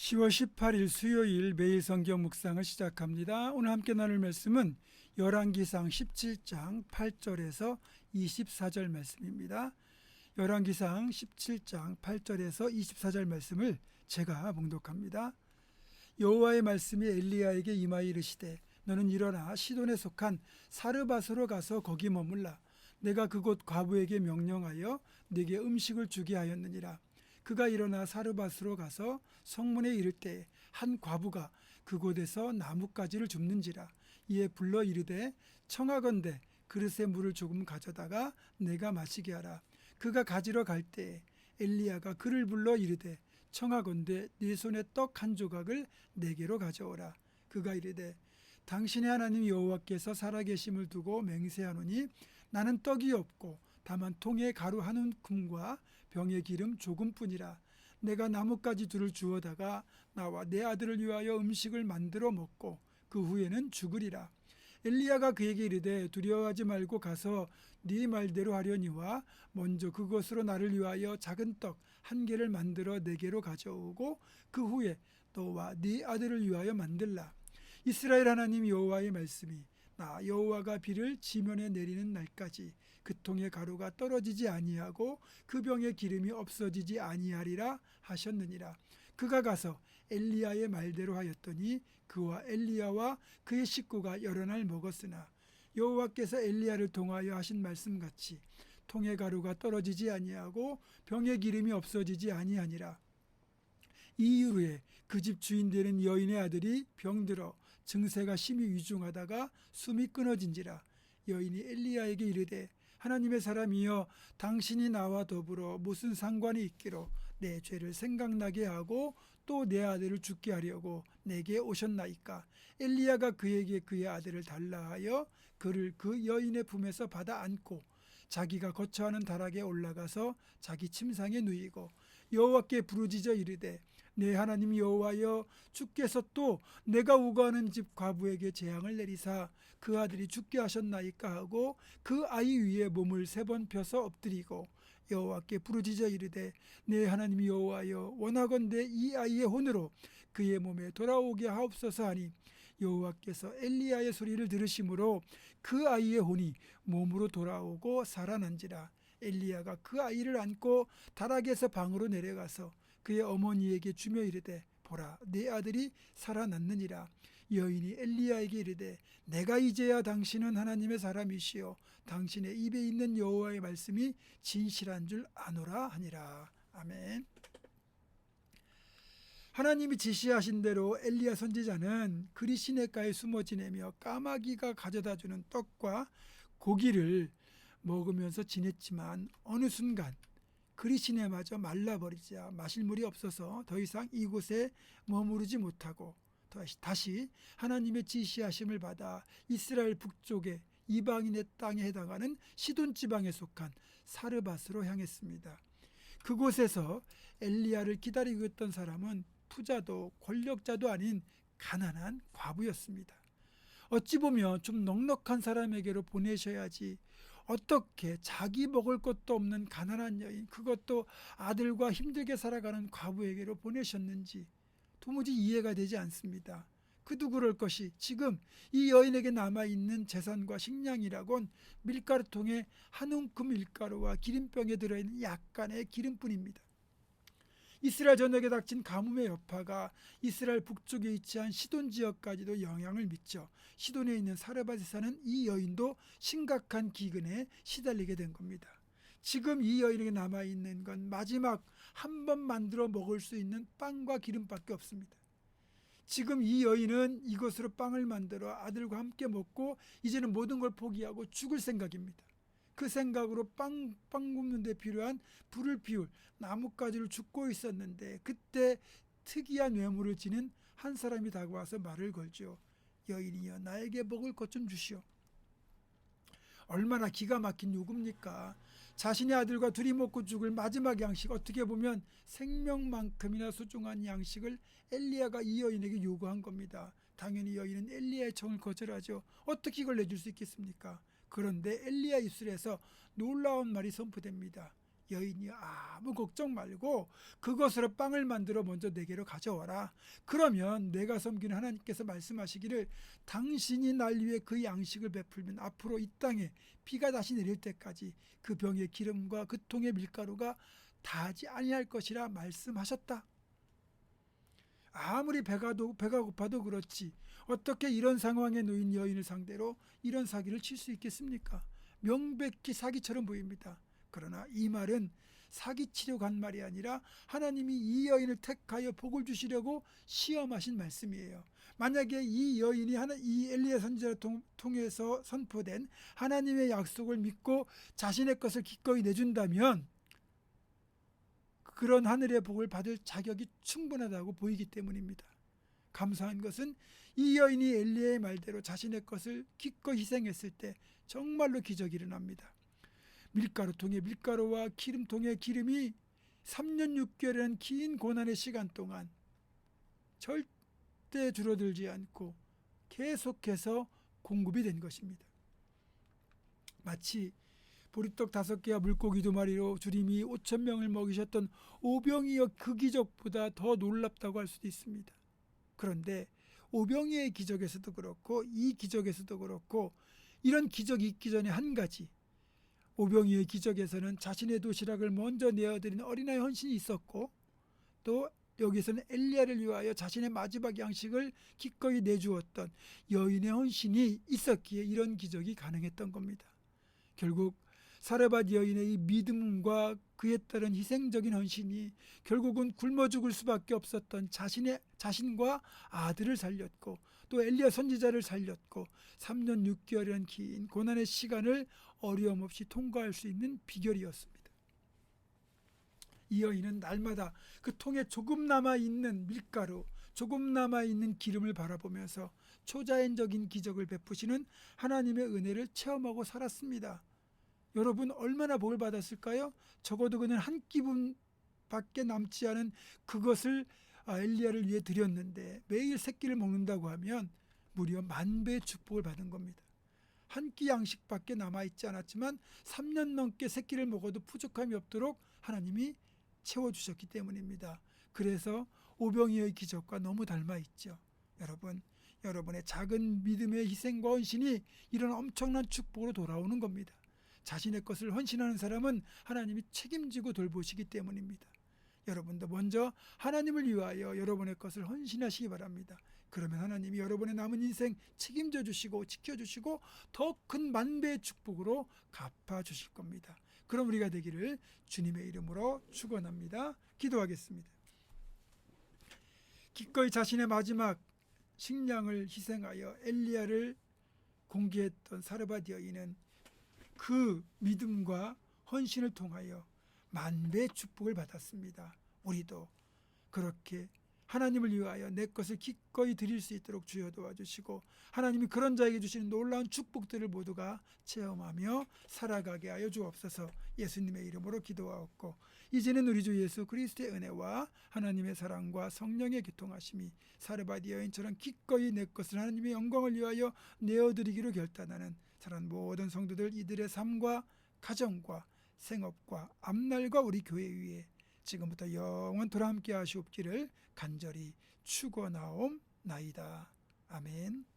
10월 18일 수요일 매일 성경 묵상을 시작합니다. 오늘 함께 나눌 말씀은 열왕기상 17장 8절에서 24절 말씀입니다. 열왕기상 17장 8절에서 24절 말씀을 제가 봉독합니다. 여호와의 말씀이 엘리야에게 임하여 이르시되 너는 일어나 시돈에 속한 사르밧으로 가서 거기 머물라. 내가 그곳 과부에게 명령하여 네게 음식을 주게 하였느니라. 그가 일어나 사르밧으로 가서 성문에 이를 때 한 과부가 그곳에서 나뭇가지를 줍는지라. 이에 불러 이르되 청하건대 그릇에 물을 조금 가져다가 내가 마시게 하라. 그가 가지러 갈 때에 엘리야가 그를 불러 이르되 청하건대 네 손에 떡 한 조각을 내게로 가져오라. 그가 이르되 당신의 하나님 여호와께서 살아계심을 두고 맹세하노니 나는 떡이 없고 다만 통에 가루 한 움큼과 병에 기름 조금뿐이라. 내가 나뭇가지 둘을 주워다가 나와 내 아들을 위하여 음식을 만들어 먹고 그 후에는 죽으리라. 엘리야가 그에게 이르되 두려워하지 말고 가서 네 말대로 하려니와 먼저 그것으로 나를 위하여 작은 떡 한 개를 만들어 내게로 가져오고 그 후에 너와 네 아들을 위하여 만들라. 이스라엘 하나님 여호와의 말씀이 나 여호와가 비를 지면에 내리는 날까지 그 통에 가루가 떨어지지 아니하고 그 병에 기름이 없어지지 아니하리라 하셨느니라. 그가 가서 엘리야의 말대로 하였더니 그와 엘리야와 그의 식구가 여러 날 먹었으나 여호와께서 엘리야를 통하여 하신 말씀같이 통에 가루가 떨어지지 아니하고 병에 기름이 없어지지 아니하니라. 이 이후에 그 집 주인 되는 여인의 아들이 병들어 증세가 심히 위중하다가 숨이 끊어진지라. 여인이 엘리야에게 이르되 하나님의 사람이여 당신이 나와 더불어 무슨 상관이 있기로 내 죄를 생각나게 하고 또 내 아들을 죽게 하려고 내게 오셨나이까. 엘리야가 그에게 그의 아들을 달라 하여 그를 그 여인의 품에서 받아 안고 자기가 거처하는 다락에 올라가서 자기 침상에 누이고 여호와께 부르짖어 이르되 내 하나님 여호와여 주께서 또 내가 우거하는 집 과부에게 재앙을 내리사 그 아들이 죽게 하셨나이까 하고 그 아이 위에 몸을 3번 펴서 엎드리고 여호와께 부르짖어 이르되 내 하나님 여호와여 원하건대 이 아이의 혼으로 그의 몸에 돌아오게 하옵소서 하니 여호와께서 엘리야의 소리를 들으심으로 그 아이의 혼이 몸으로 돌아오고 살아난지라. 엘리야가 그 아이를 안고 다락에서 방으로 내려가서 그의 어머니에게 주며 이르되 보라 네 아들이 살아났느니라. 여인이 엘리야에게 이르되 내가 이제야 당신은 하나님의 사람이시요 당신의 입에 있는 여호와의 말씀이 진실한 줄 아노라 하니라. 아멘. 하나님이 지시하신 대로 엘리야 선지자는 그리 시냇가에 숨어 지내며 까마귀가 가져다주는 떡과 고기를 먹으면서 지냈지만 어느 순간 그리 시내마저 말라버리자 마실 물이 없어서 더 이상 이곳에 머무르지 못하고 다시 하나님의 지시하심을 받아 이스라엘 북쪽의 이방인의 땅에 해당하는 시돈 지방에 속한 사르밧으로 향했습니다. 그곳에서 엘리야를 기다리고 있던 사람은 부자도 권력자도 아닌 가난한 과부였습니다. 어찌 보면 좀 넉넉한 사람에게로 보내셔야지 어떻게 자기 먹을 것도 없는 가난한 여인, 그것도 아들과 힘들게 살아가는 과부에게로 보내셨는지 도무지 이해가 되지 않습니다. 그도 그럴 것이 지금 이 여인에게 남아있는 재산과 식량이라곤 밀가루통에 한 움큼 밀가루와 기름병에 들어있는 약간의 기름뿐입니다. 이스라엘 전역에 닥친 가뭄의 여파가 이스라엘 북쪽에 위치한 시돈 지역까지도 영향을 미쳐 시돈에 있는 사르밧에 사는 이 여인도 심각한 기근에 시달리게 된 겁니다. 지금 이 여인에게 남아있는 건 마지막 한 번 만들어 먹을 수 있는 빵과 기름밖에 없습니다. 지금 이 여인은 이것으로 빵을 만들어 아들과 함께 먹고 이제는 모든 걸 포기하고 죽을 생각입니다. 그 생각으로 빵 굽는 데 필요한 불을 피울 나뭇가지를 줍고 있었는데 그때 특이한 외모를 지닌 한 사람이 다가와서 말을 걸죠. 여인이여 나에게 먹을 것 좀 주시오. 얼마나 기가 막힌 요구입니까? 자신의 아들과 둘이 먹고 죽을 마지막 양식, 어떻게 보면 생명만큼이나 소중한 양식을 엘리야가 이 여인에게 요구한 겁니다. 당연히 여인은 엘리야의 청을 거절하죠. 어떻게 이걸 내줄 수 있겠습니까? 그런데 엘리야 입술에서 놀라운 말이 선포됩니다. 여인이 아무 걱정 말고 그것으로 빵을 만들어 먼저 내게로 가져와라. 그러면 내가 섬기는 하나님께서 말씀하시기를 당신이 날 위해 그 양식을 베풀면 앞으로 이 땅에 비가 다시 내릴 때까지 그 병의 기름과 그 통의 밀가루가 다하지 아니할 것이라 말씀하셨다. 아무리 배가 고파도 그렇지 어떻게 이런 상황에 놓인 여인을 상대로 이런 사기를 칠 수 있겠습니까? 명백히 사기처럼 보입니다. 그러나 이 말은 사기치려고 한 말이 아니라 하나님이 이 여인을 택하여 복을 주시려고 시험하신 말씀이에요. 만약에 이 여인이 이 엘리야 선지자를 통해서 선포된 하나님의 약속을 믿고 자신의 것을 기꺼이 내준다면 그런 하늘의 복을 받을 자격이 충분하다고 보이기 때문입니다. 감사한 것은 이 여인이 엘리야의 말대로 자신의 것을 기꺼이 희생했을 때 정말로 기적이 일어납니다. 밀가루통의 밀가루와 기름통의 기름이 3년 6개월이라는 긴 고난의 시간 동안 절대 줄어들지 않고 계속해서 공급이 된 것입니다. 마치 보리떡 5개와 물고기 2마리로 주님이 5,000명을 먹이셨던 오병이어 그 기적보다 더 놀랍다고 할 수도 있습니다. 그런데 오병이어의 기적에서도 그렇고 이 기적에서도 그렇고 이런 기적이 있기 전에 한 가지, 오병이어의 기적에서는 자신의 도시락을 먼저 내어드린 어린아이 헌신이 있었고 또 여기서는 엘리야를 위하여 자신의 마지막 양식을 기꺼이 내주었던 여인의 헌신이 있었기에 이런 기적이 가능했던 겁니다. 결국 사레밧 여인의 이 믿음과 그에 따른 희생적인 헌신이 결국은 굶어 죽을 수밖에 없었던 자신과 아들을 살렸고 또 엘리야 선지자를 살렸고 3년 6개월이라는 긴 고난의 시간을 어려움 없이 통과할 수 있는 비결이었습니다. 이 여인은 날마다 그 통에 조금 남아있는 밀가루, 조금 남아있는 기름을 바라보면서 초자연적인 기적을 베푸시는 하나님의 은혜를 체험하고 살았습니다. 여러분 얼마나 복을 받았을까요? 적어도 그는 한 끼분밖에 남지 않은 그것을 엘리야를 위해 드렸는데 매일 세 끼를 먹는다고 하면 무려 10,000배의 축복을 받은 겁니다. 한 끼 양식밖에 남아있지 않았지만 3년 넘게 세 끼를 먹어도 부족함이 없도록 하나님이 채워주셨기 때문입니다. 그래서 오병이어의 기적과 너무 닮아있죠. 여러분, 여러분의 작은 믿음의 희생과 헌신이 이런 엄청난 축복으로 돌아오는 겁니다. 자신의 것을 헌신하는 사람은 하나님이 책임지고 돌보시기 때문입니다. 여러분도 먼저 하나님을 위하여 여러분의 것을 헌신하시기 바랍니다. 그러면 하나님이 여러분의 남은 인생 책임져 주시고 지켜주시고 더 큰 10,000배의 축복으로 갚아주실 겁니다. 그럼 우리가 되기를 주님의 이름으로 축원합니다. 기도하겠습니다. 기꺼이 자신의 마지막 식량을 희생하여 엘리야를 공개했던 사르밧 여인은 그 믿음과 헌신을 통하여 10,000배의 축복을 받았습니다. 우리도 그렇게 하나님을 위하여 내 것을 기꺼이 드릴 수 있도록 주여 도와주시고 하나님이 그런 자에게 주시는 놀라운 축복들을 모두가 체험하며 살아가게 하여 주옵소서. 예수님의 이름으로 기도하옵고 이제는 우리 주 예수 그리스도의 은혜와 하나님의 사랑과 성령의 교통하심이 사르밧 여인처럼 기꺼이 내 것을 하나님의 영광을 위하여 내어드리기로 결단하는 사랑하는 모든 성도들 이들의 삶과 가정과 생업과 앞날과 우리 교회 위에 지금부터 영원토록 함께 하시옵기를 간절히 축원하옵나이다. 아멘.